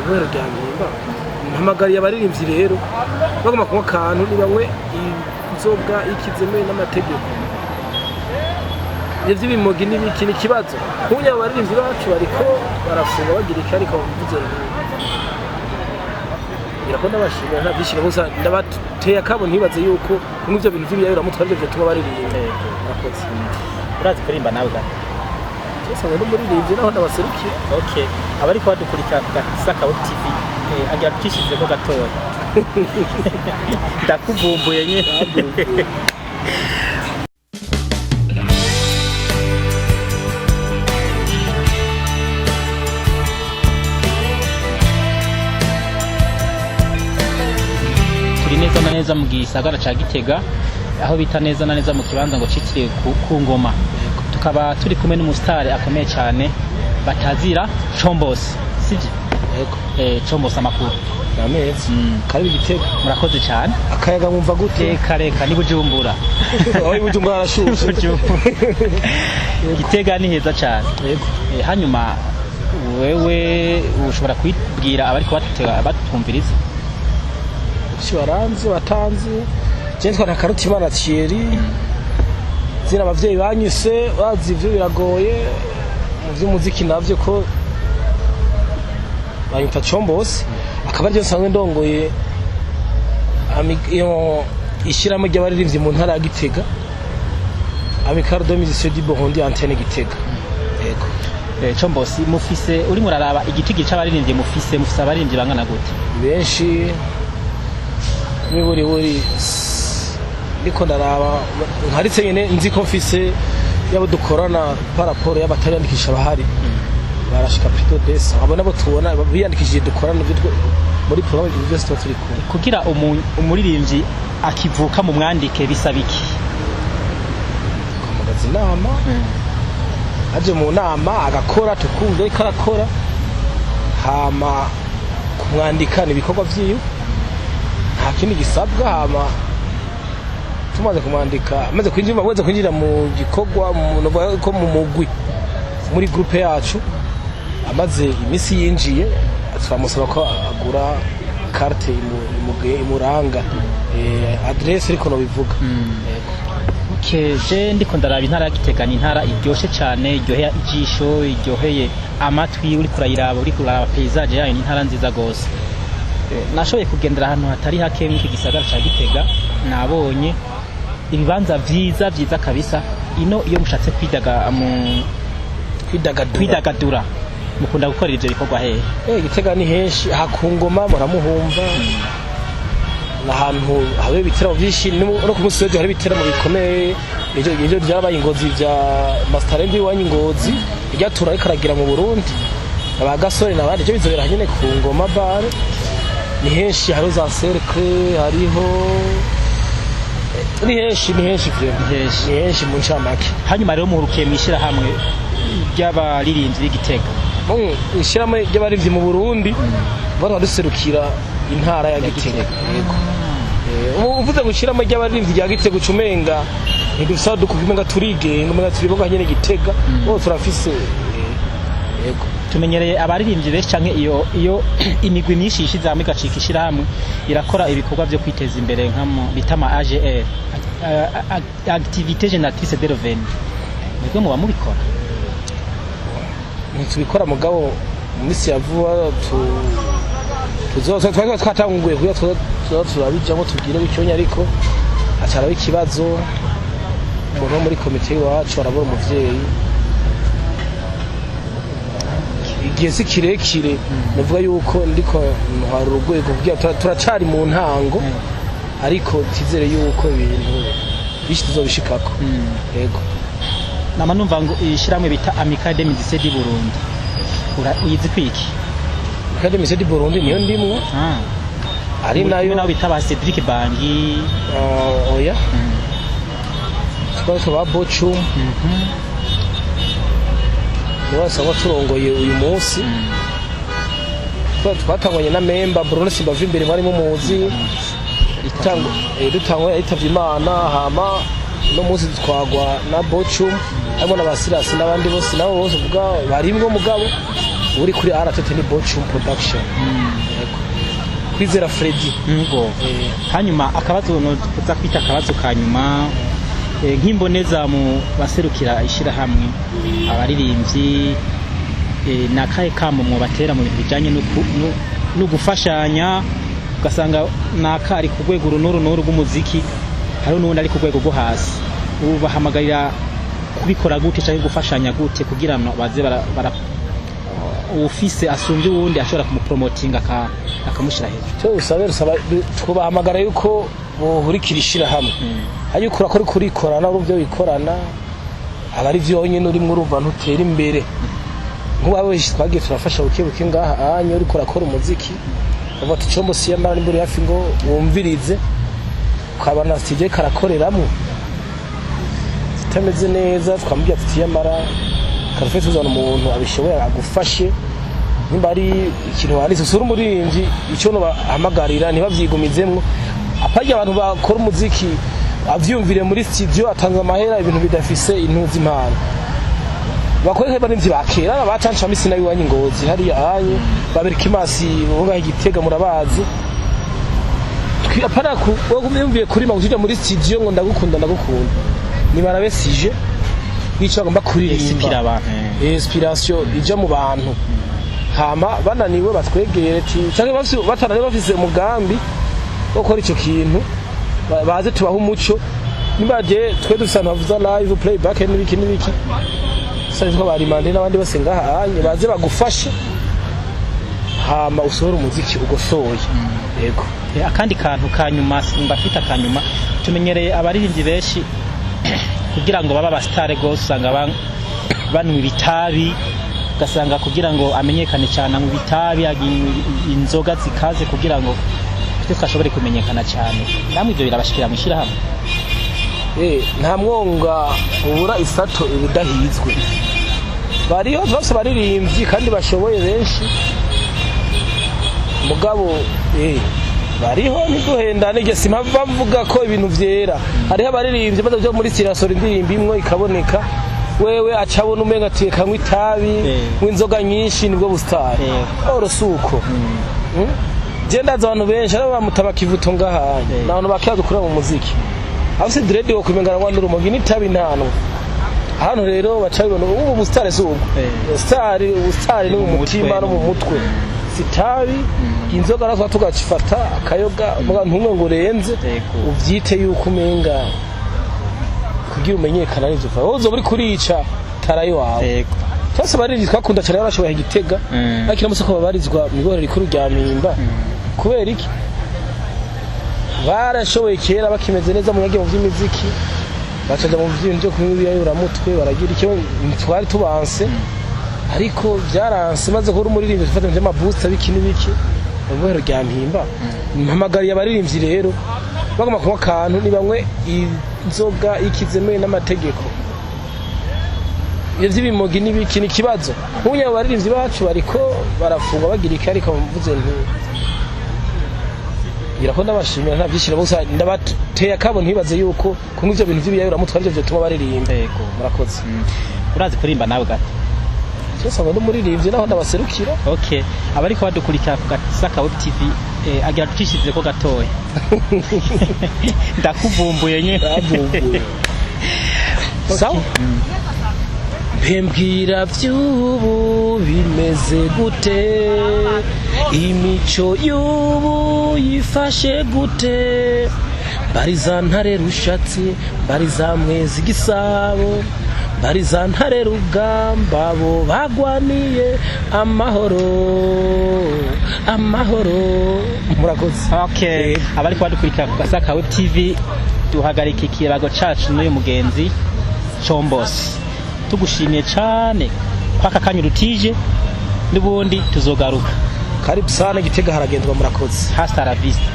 ubwero rya mpimba mpamagariye abaririmbyi rero bagomba kunywa akantu ni banywe inzoga ikizemewe n'amategeko ivyo bimogi n'ibiki n'ikibazo kunya abaririmbyi bacu bariko barafunga bagira iki ariko bavuze birakunda bashimira nta byishimo gusa ndabateye akabo ntibaze yuko n'ivyo bintu vy'ibiyayura mutwe arivyo vyatuma baririmba urakoze urazi kurimba nawe ga usanga no muri rivyo naho ndabaserukiye okay abariko badukurikira Sakabu TV agira kishyize ko gatoya ndakuvumbuye nyine turi neza na neza mu gisagara ca Gitega aho bita neza na neza mu kibanza ngo citiriwe ku ngoma tukaba turi kumwe n'umusitari akomeye cyane batazira Chombosi sivyo yego Chombosi amakuru namezi kari Gitega murakoze cyane akayaga mwumva gute reka ni Bujumbura aho Bujumbura arashushe Gitega ni heza cyane yego hanyuma wewe ushobora kwibwira abari kubatega batumviriza baranze batanze cyentwa na Karutimana Thierry zina abavyeyi banyise bazi ivyo biragoye mu vy'umuziki navyo ko bayita Chombosi akaba aryo nsanzwe ndongoye ishiramo ry'abaririmbyi mu ntara ya Gitega Amical de Musiciens du Burundi antenne Gitega yego Chombosi mufise uri muraraba igitigi c'abaririmbyi mufise abaririmbyi bangana gute benshi buri niko ndaraba nkaritse nyene nzi ko mfise yabo dukorana paraporo y'abatayandikisha bahari barashika plutôt des abo nabo tubona biyandikishije dukorana muri programme y'université turi kugira umuririmbyi akivuka mu mwandike bisabiki kumagaza inama aje mu nama agakora tukumve karakora hama kumwandika nibikorwa vyiyo nta kindi gisabwa hama tumaze kumwandika maze kwinjira mu gikorwa ko mu mugwi muri groupe yacu amaze imisi yinjiye twamusaba ko agura carte imuranga adresse ariko no bivuga je ndiko ndaraba intara ya Gitega ni intara iryoshe cyane iryoheye ijisho iryoheye amatwi uri kurayiraba uri kuraba paysage yayo ni intara nziza gose nashoboye kugendera ahantu hatari hake mu gisagara ca Gitega nabonye ibibanza vyiza kabisa ino iyo mushatse kwidagadura mukunda gukorera ivyo bikorwa hehe Gitega ni henshi hakungoma muramuhumva nahantu habe bitera byinshi no ku munsi w'ejo hari bitera mu bikomeye ivyo byabaye Ingozi vya Masterendi w'Ingozi ryatura rikaragira mu Burundi abagasore nabandi byo bizobera nyene ku ngoma bar ni henshi hari za cercle hariho ni henshi mu ncamake hanyuma rero muhurukiye mwishira hamwe ry'abaririmbyi b'Igitega ishiramo ry'abaririmbyi mu Burundi bari duserukira intara ya Gitega yego uvuze gushiramo ry'abaririmbyi rya Gitega ucumenga ntidusaba dukumenga turigenga umenga turiboga nyene Gitega bo turafise yego tumenyereye abaririmbyi benshi canke iyo imigwi myinshi ishize hamwe gacika ishira hamwe irakora ibikorwa byo kwiteza imbere nkamo bitama AGR activité génératrice de revenus mwebwe muba mubikora ntitubikora mugabo misi ya vuba tuzoza twatanguye kuya turabijamo tubwire bicyonya ariko acara ikibazo umuntu muri komite wacu arabura umuvyeyi igihe si kirekire navuga yuko ndiko ntwara urugwego kugira turacari mu ntango ariko tizere yuko ibintu bishitizobishikako yego nama numva ngo ishiramwe bita Amical de Musiciens du Burundi uyizi kwiki Amical de Musiciens du Burundi niyo ndimwe ari nayo nayo bita ba Cedric Bangi oya twese ba Bochu wasa waturongoye uyu munsi twatanganye na member Bruno Simba imbere bari mu muzi dutangwa yitavye Imana hama no munsi twagwa na Bochu hamwe n'abasirasi n'abandi bose nabo bose vuga barimwe mugabo uri kuri RTT ni Bochum Production. Yego. Kwizera Freddy. ngo hanyuma akabazo no kuza kwita akabazo kanyuma nk'imboneza mu baserukira ishirahamwe abaririmbyi nakaye kamo mu batera mu bintu bijanye no gufashanya ugasanga nakari ku rwego runuru rw'umuziki hari n'undi ari ku rwego rwo hasi ubu bahamagarira kubikora gute cyangwa gufashanya gute kugira ngo baze bara ufise asumbye uwundi ashobora kumupromotinga akamushira hejuru usaba twabahamagara yuko bohurikira ishirahamwe ariko urakora kurikorana uruvyo bikorana abari vyonyene uri urumva ntutera imbere nk'ubawe twagiye turafasha buke ngaha anyo uri kurakora umuziki uva ticombo siyamara nimbere hafi ngo wumvirize ukabana sije karakoreramo zitameze neza twamubye tutiyamara karafete uzana umuntu abishoboye agufashe nimba ari ikintu wanditse usura umuririmbyi icyo no bahamagarira ntibavyigumizemwo apajya abantu bakora umuziki avyumvire muri studio atanga amahera ibintu bidafise intuzi impano bakoreke barimvyi bakera bacanca misina biwanyi Ngozi hari anye babirika imasi bonga igitega murabazi twapara ku wogumyumviye kuri magushija muri studio ngo ndagukunda ni barabesije nico agomba kuririmba abantu inspiration ija mu bantu hama bananiwe batwegere cyangwa batanane bafise umugambi wo gukora ico kintu baze tubaho umuco nimbaje twe dusana bavuza live playback n'ibiki sanzwe bari mande n'abandi bose ngaha anye baze bagufashe hama usohora umuziki ugosoye yego akandi kantu kanyuma mbafita kanyuma tumenyereye abaririmbyi benshi kugira ngo baba abastare gose usanga banwa ibitabi ugasanga kugira ngo amenyekane cyane mu bitabi inzoga zikaze kugira ngo tukashobore kumenyekana cyane namwe ibyo birabashikira mu shirahamwe nta mwonga ubura isato ibidahizwe bariho bose baririmbyi kandi bashoboye benshi mugabo bariho ntiduhendane nge simpava mvuga ko ibintu vyera hariho abaririmbyi maze byo muri sirasoro indirimbo imwe ikaboneka wewe acabona umenga tekanywa itabi w'inzoga nyinshi nibwo bustari orosuko je ndaza abantu benshi ari bamutaba kivuto ngahanye nabantu bakiyaza kuri mu muziki afise dread wo kumengana ngo n'urumogi n'itabi ntano hano rero bacabibona ubu bustari suko bustari no mu mutima no mu mutwe sitabi inzoga nazo tugacifata akayoga muga ntumwe ngo renze uvyite yuko umenga kugira umenyekana n'ivyo fa wozo buri kurica tarayo wawe twese bariri twakunda cyane barashoboye igitega akira musoko babarizwa mu igorero rikuru rya Mpimba kubera iki barashoboye kera bakimeze neza mu yagiye mu vy'imiziki bacaja mu vy'ibintu byo kumwibiyayura mutwe baragira icyo twari tubanse ariko byaranse maze ko urumuririmbe tufata nje mabusta biki nibiki ubwo rya Mpimba mpamagariye abaririmbyi rero bagoma kuba kantu ni bamwe inzoga ikizemeye n'amategeko ivyo bimogi nibiki ni kibazo nk'unya abaririmbyi bacu bariko barafunga bagira iki ariko mvuze nti birako ndabashimira nta byishira bose ndabateye akabo ntibaze yuko kumwe ivyo bintu by'ibiyayura mutwe arivyo bituma baririmba murakoze urazi kurimba nawe gato cyose ngo ndumuririmbye naho ndabaserukira okay abariko badukurikira ku Gasaka Web TV agira tucishize ko gatoya ndakuvumbuye nye ndavumbuye sawa Mbwira vy'ubu bimeze gute imico y'ubu yifashe gute bariza ntare rushatsi bariza mwezi gisabo bariza ntare rugamba bo bagwaniye amahoro murakoze okay abari kwadukurikira ku Gasaka Web TV duhagarika ikibago cacu n'uyu mugenzi Chombosi tugushimiye cyane kwaka kanyuru tije n'ubundi tuzogaruka karibu sana Gitega haragendwa murakoze hasta la vista.